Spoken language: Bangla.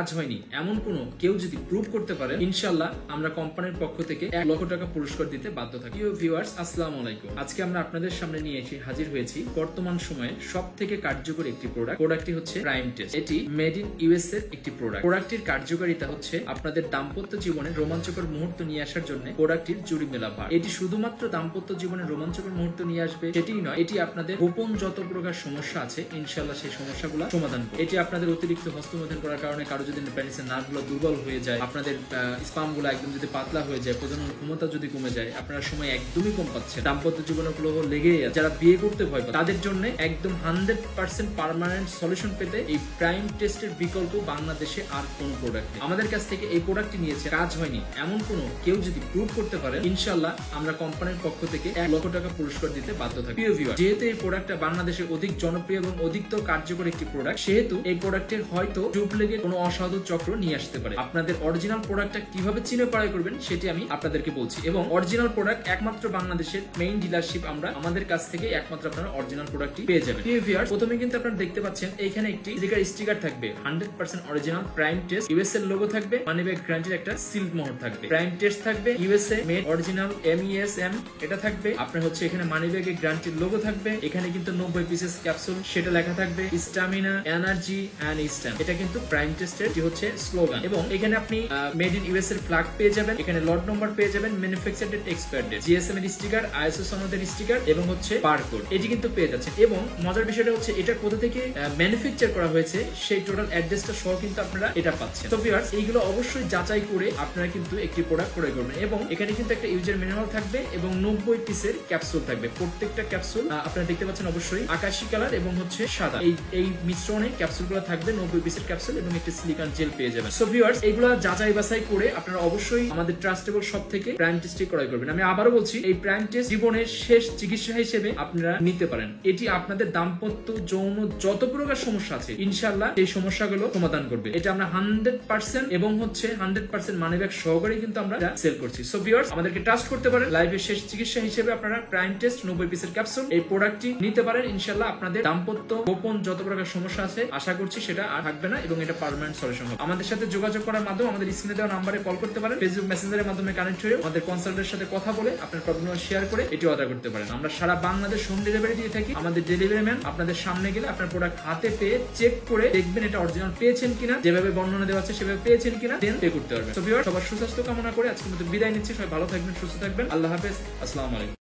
কাজ হয়নি এমন কোনো কেউ যদি প্রুভ করতে পারে ইনশাআল্লাহ আমরা কোম্পানির পক্ষ থেকে 1 লক্ষ টাকা পুরস্কার দিতে বাধ্য থাকি। প্রিয় ভিউয়ার্স, আসসালামু আলাইকুম। আজকে আমরা আপনাদের সামনে নিয়ে এসে হাজির হয়েছি বর্তমান সময়ে সবথেকে কার্যকরী একটি প্রোডাক্টটি হচ্ছে প্রাইম টেস্ট। এটি মেড ইন ইউএস এর একটি প্রোডাক্টটির কার্যকারিতা হচ্ছে আপনাদের দাম্পত্য জীবনে রোমাঞ্চকর মুহূর্ত নিয়ে আসার জন্য প্রোডাক্টটির জুড়ি মেলা ভার। এটি শুধুমাত্র দাম্পত্য জীবনে রোমাঞ্চকর মুহূর্ত নিয়ে আসবে সেটিই নয়, এটি আপনাদের গোপন যত প্রকার সমস্যা আছে ইনশাআল্লাহ সেই সমস্যাগুলো সমাধান করবে। এটি আপনাদের অতিরিক্ত হস্তমৈথুন করার কারণে কারো যদি পেনিসের নার্ভগুলো দুর্বল হয়ে যায়, আপনাদের স্পামগুলো একদম যদি পাতলা হয়ে যায়, প্রজনন ক্ষমতা যদি কমে যায়, আপনারা সময় একদমই কম পাচ্ছেন, দাম্পত্য জীবনে কলহ লেগেই আছে, যারা বিয়ে করতে ভয় পায় তাদের জন্য একদম 100% পার্মানেন্ট সলিউশন পেতে এই প্রাইম টেস্টের বিকল্প বাংলাদেশে আর কোন প্রোডাক্ট নেই। আমাদের কাছ থেকে এই প্রোডাক্টটি নিয়েছে, কাজ হয়নি এমন কোনো কেউ যদি প্রুভ করতে পারে ইনশাআল্লাহ আমরা কোম্পানির পক্ষ থেকে 1 লক্ষ টাকা পুরস্কার দিতে বাধ্য থাকি। প্রিয় ভিউয়ার, যেহেতু এই প্রোডাক্টটা বাংলাদেশে অধিক জনপ্রিয় এবং অধিকতর কার্যকর একটি প্রোডাক্ট, সেহেতু এই প্রোডাক্টের হয়তো ডুপ্লিকেট কোনো অসাধু চক্র নিয়ে আসতে পারে। আপনাদের অরিজিনাল প্রোডাক্টটা কিভাবে চিনে পাড়াই করবেন সেটি আমি আপনাদেরকে বলছি, এবং অরিজিনাল প্রোডাক্ট একমাত্র বাংলাদেশের মেইন ডিলারশিপ আমরা আমাদের কাছ থেকে একমাত্র আপনারা অরিজিনাল প্রোডাক্টটি পেয়ে যাবেন। প্রিয় ভিউয়ার্স, প্রথমে কিন্তু আপনারা দেখতে পাচ্ছেন এইখানে একটি স্টিকার থাকবে 100% অরিজিনাল প্রাইম টেস্ট ইউএস এর লোগো থাকবে, মানি ব্যাগ গ্যারান্টির একটা সিল মোহর থাকবে, প্রাইম টেস্ট থাকবে, ইউএসএ মেড অরিজিনাল MESM এটা থাকবে, আপনার হচ্ছে এখানে মানি ব্যাগের গ্যারান্টির লোগো থাকবে, এখানে কিন্তু 90 পিসেস ক্যাপসুল সেটা লেখা থাকবে, স্ট্যামিনা এনার্জি এন্ড স্ট্যাম, এটা কিন্তু প্রাইম টেস্টের যে হচ্ছে স্লোগান, এবং এখানে আপনি মেড ইন ইউএস এর ফ্ল্যাগ পেয়ে যাবেন, এখানে লট নম্বর পেয়ে যাবেন, manufacture date, expire date, GSM এর স্টিকার, আইএসও সনদের স্টিকার এবং হচ্ছে বারকোড, এটি কিন্তু পেয়ে যাচ্ছেন। এবং মজার বিষয়টা হচ্ছে এটা কোথা থেকে ম্যানুফ্যাকচার করা হয়েছে সেই টোটাল অ্যাড্রেসটা সহ কিন্তু আপনারা এটা পাচ্ছেন। তো ভিউয়ার্স, এইগুলো অবশ্যই যাচাই করে আপনারা কিন্তু একটি প্রোডাক্ট ক্রয় করবেন, এবং এখানে কিন্তু একটা ইউজার ম্যানুয়াল থাকবে এবং 90 পিসের ক্যাপসুল থাকবে। প্রত্যেকটা ক্যাপসুল আপনারা দেখতে পাচ্ছেন অবশ্যই আকাশী কালার এবং হচ্ছে সাদা, এই মিশ্রণে ক্যাপসুলগুলো থাকবে, 90 পিসের ক্যাপসুল এবং একটা সিলিকন জেল পেয়ে যাবেন। সো ভিউয়ার্স, এইগুলো যাচাই বাছাই করে আপনারা অবশ্যই আমাদের ট্রাস্টেবল শপ থেকে প্রাইম টেস্টটি ক্রয় করবেন। আমি আবারও বলছি, এই প্রাইম টেস্ট জীবনের শেষ চিকিৎসা হিসেবে আপনারা নিতে পারেন। এটি আপনাদের দাম্পত্য যৌন যত প্রকার সমস্যা আছে ইনশাআল্লাহ এই সমস্যাগুলো সমাধান করবে। এটা আমরা 100% এবং হচ্ছে 100% মানি ব্যাগ সহকারে কিন্তু আমরা সেল করছি। সো ভিউয়ার্স, আমাদেরকে ট্রাস্ট করতে পারেন। লাইফের শেষ চিকিৎসা হিসেবে আপনারা প্রাইম টেস্ট 90 পিসের ক্যাপসুল এই প্রোডাক্টটি নিতে পারেন। ইনশাআল্লাহ আপনাদের দাম্পত্য গোপন যত প্রকার সমস্যা আছে আশা করছি সেটা আর থাকবে না, এবং এটা পার্মানেন্ট সলিউশন হবে। আমাদের সাথে যোগাযোগ করার মাধ্যমে আমাদের স্ক্রিনে দেওয়া নম্বরে কল করতে পারেন, ফেসবুক মেসেঞ্জারের মাধ্যমে কানেক্ট হয়ে আমাদের কনসালটেন্টের সাথে কথা বলে আপনার প্রবলেম শেয়ার করে এটি অর্ডার করতে পারেন। আমরা সারা বাংলাদেশ হোম ডেলিভারি দিয়ে থাকি। আমাদের ডেলিভারি ম্যান আপনাদের সামনে গেলে আপনার প্রোডাক্ট হাতে পেয়ে চেক করে দেখবেন এটা অরিজিনাল পেয়েছেন কিনা, যেভাবে বর্ণনা দেওয়া আছে সেভাবে পেয়েছেন কিনা, দেন পে করতে পারবেন। সো ভিউয়ার্স, সবার সুস্বাস্থ্য কামনা করে আজকের মতো বিদায় নিচ্ছি। সবাই ভালো থাকবেন, সুস্থ থাকবেন। আল্লাহ হাফেজ, আসসালামু আলাইকুম।